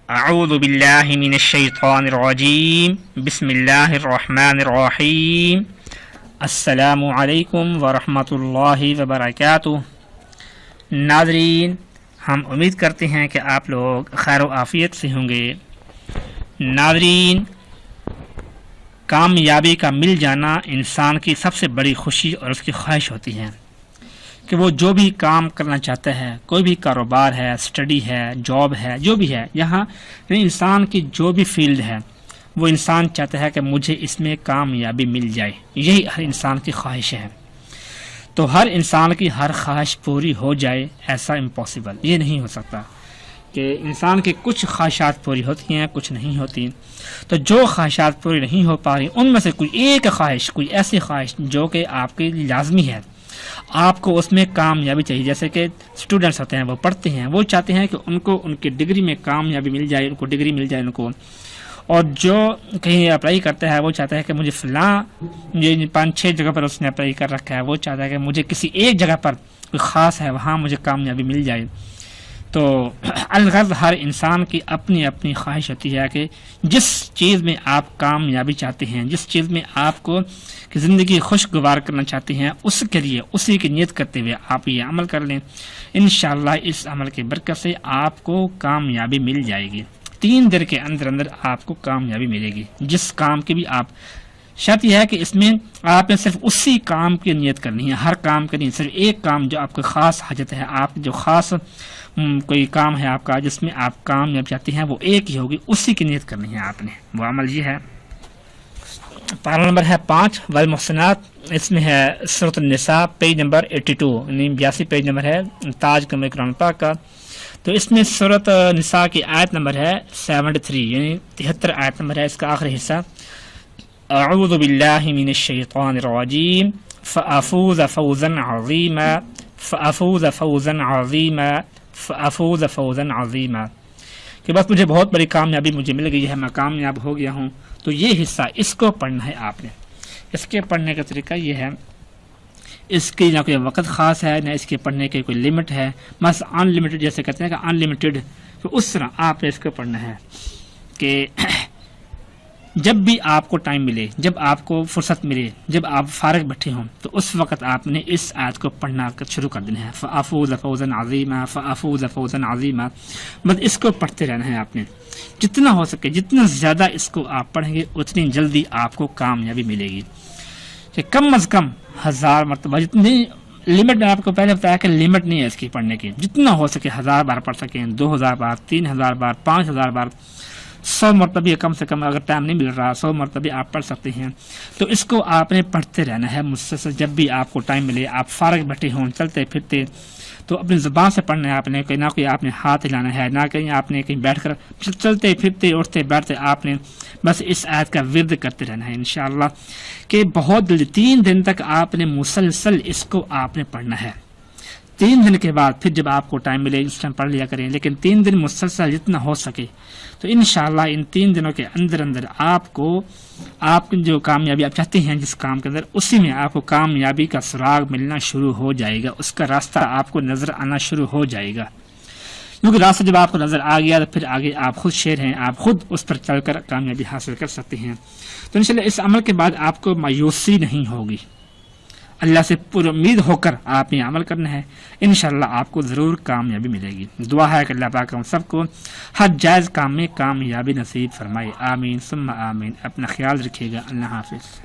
اعوذ باللہ من الشیطان الرجیم بسم اللہ الرحمن الرحیم السلام علیکم ورحمۃ اللہ وبرکاتہ۔ ناظرین، ہم امید کرتے ہیں کہ آپ لوگ خیر و عافیت سے ہوں گے۔ ناظرین، کامیابی کا مل جانا انسان کی سب سے بڑی خوشی اور اس کی خواہش ہوتی ہے کہ وہ جو بھی کام کرنا چاہتا ہے، کوئی بھی کاروبار ہے، اسٹڈی ہے، جاب ہے، جو بھی ہے، یہاں انسان کی جو بھی فیلڈ ہے وہ انسان چاہتا ہے کہ مجھے اس میں کامیابی مل جائے۔ یہی ہر انسان کی خواہش ہے۔ تو ہر انسان کی ہر خواہش پوری ہو جائے ایسا امپاسبل، یہ نہیں ہو سکتا کہ انسان کی کچھ خواہشات پوری ہوتی ہیں، کچھ نہیں ہوتی۔ تو جو خواہشات پوری نہیں ہو پا رہی ان میں سے کوئی ایک خواہش، کوئی ایسی خواہش جو کہ آپ کی لازمی ہے، آپ کو اس میں کامیابی چاہیے۔ جیسے کہ اسٹوڈنٹس ہوتے ہیں، وہ پڑھتے ہیں، وہ چاہتے ہیں کہ ان کو ان کی ڈگری میں کامیابی مل جائے، ان کو ڈگری مل جائے ان کو۔ اور جو کہیں اپلائی کرتا ہے وہ چاہتا ہے کہ مجھے فلاں 5-6 جگہ پر اس نے اپلائی کر رکھا ہے، وہ چاہتا ہے کہ مجھے کسی ایک جگہ پر کوئی خاص ہے وہاں مجھے کامیابی مل جائے۔ تو الغرض ہر انسان کی اپنی اپنی خواہش ہوتی ہے کہ جس چیز میں آپ کامیابی چاہتے ہیں، جس چیز میں آپ کو کہ زندگی خوشگوار کرنا چاہتے ہیں، اس کے لیے اسی کی نیت کرتے ہوئے آپ یہ عمل کر لیں۔ انشاءاللہ اس عمل کی برکت سے آپ کو کامیابی مل جائے گی۔ 3 دن کے اندر اندر آپ کو کامیابی ملے گی۔ جس کام کی بھی آپ، شرط یہ ہے کہ اس میں آپ نے صرف اسی کام کی نیت کرنی ہے، ہر کام کی نہیں، صرف ایک کام جو آپ کو خاص حاجت ہے، آپ جو خاص کوئی کام ہے آپ کا جس میں آپ کامیاب چاہتے ہیں، وہ ایک ہی ہوگی، اسی کی نیت کرنی ہے آپ نے۔ وہ عمل یہ ہے، پارہ نمبر ہے 5 والمحسنات، اس میں ہے سورۃ النساء، پیج نمبر 82، یعنی 82 پیج نمبر ہے تاج کمر قرآن پاک کا۔ تو اس میں سورۃ النساء کی آیت نمبر ہے 73، یعنی 73 آیت نمبر ہے، اس کا آخری حصہ۔ اعوذ باللہ من الشیطان الرجیم فافوز فوزا عظیما فافوز فوزا عظیما فافوز فوزا عظیما، کہ بس مجھے بہت بڑی کامیابی مجھے مل گئی ہے، میں کامیاب ہو گیا ہوں۔ تو یہ حصہ اس کو پڑھنا ہے آپ نے۔ اس کے پڑھنے کا طریقہ یہ ہے، اس کی نہ کوئی وقت خاص ہے، نہ اس کے پڑھنے کی کوئی لمٹ ہے، بس ان لمیٹڈ جیسے کہتے ہیں کہ ان لمیٹڈ، تو اس طرح آپ نے اس کو پڑھنا ہے کہ جب بھی آپ کو ٹائم ملے، جب آپ کو فرصت ملے، جب آپ فارغ بیٹھے ہوں، تو اس وقت آپ نے اس آیت کو پڑھنا شروع کر دینا ہے، فافوز فوزا عظیما فافوز فوزا عظیما، بس اس کو پڑھتے رہنا ہے آپ نے۔ جتنا ہو سکے، جتنا زیادہ اس کو آپ پڑھیں گے اتنی جلدی آپ کو کامیابی ملے گی۔ کہ کم از کم 1000 مرتبہ، جتنی لمٹ میں آپ کو پہلے بتایا کہ لمٹ نہیں ہے اس کی پڑھنے کی، جتنا ہو سکے 1000 بار پڑھ سکیں، 2000 بار، 3000 بار، 5000 بار، 100 مرتبہ کم سے کم، اگر ٹائم نہیں مل رہا 100 مرتبہ آپ پڑھ سکتے ہیں۔ تو اس کو آپ نے پڑھتے رہنا ہے مسلسل، جب بھی آپ کو ٹائم ملے، آپ فارغ بیٹھے ہوں، چلتے پھرتے، تو اپنی زبان سے پڑھنا ہے آپ نے، کہ نہ کوئی آپ نے ہاتھ ہلانا ہے، نہ کہیں آپ نے کہیں بیٹھ کر، چلتے پھرتے اٹھتے بیٹھتے آپ نے بس اس آیت کا ورد کرتے رہنا ہے انشاءاللہ، کہ بہت جلدی 3 دن تک آپ نے مسلسل اس کو آپ نے پڑھنا ہے۔ 3 دن کے بعد پھر جب آپ کو ٹائم ملے اس ٹائم پڑھ لیا کریں، لیکن 3 دن مسلسل جتنا ہو سکے، تو انشاءاللہ ان 3 دنوں کے اندر اندر آپ کو، آپ جو کامیابی آپ چاہتے ہیں جس کام کے اندر، اسی میں آپ کو کامیابی کا سراغ ملنا شروع ہو جائے گا، اس کا راستہ آپ کو نظر آنا شروع ہو جائے گا۔ کیونکہ راستہ جب آپ کو نظر آ گیا تو پھر آگے آپ خود شیر ہیں، آپ خود اس پر چل کر کامیابی حاصل کر سکتے ہیں۔ تو انشاءاللہ اس عمل کے بعد آپ کو مایوسی نہیں ہوگی، اللہ سے پر امید ہو کر آپ نے عمل کرنا ہے، انشاءاللہ آپ کو ضرور کامیابی ملے گی۔ دعا ہے کہ اللہ پاک ہم سب کو ہر جائز کام میں کامیابی نصیب فرمائے، آمین ثم آمین۔ اپنا خیال رکھیے گا، اللہ حافظ۔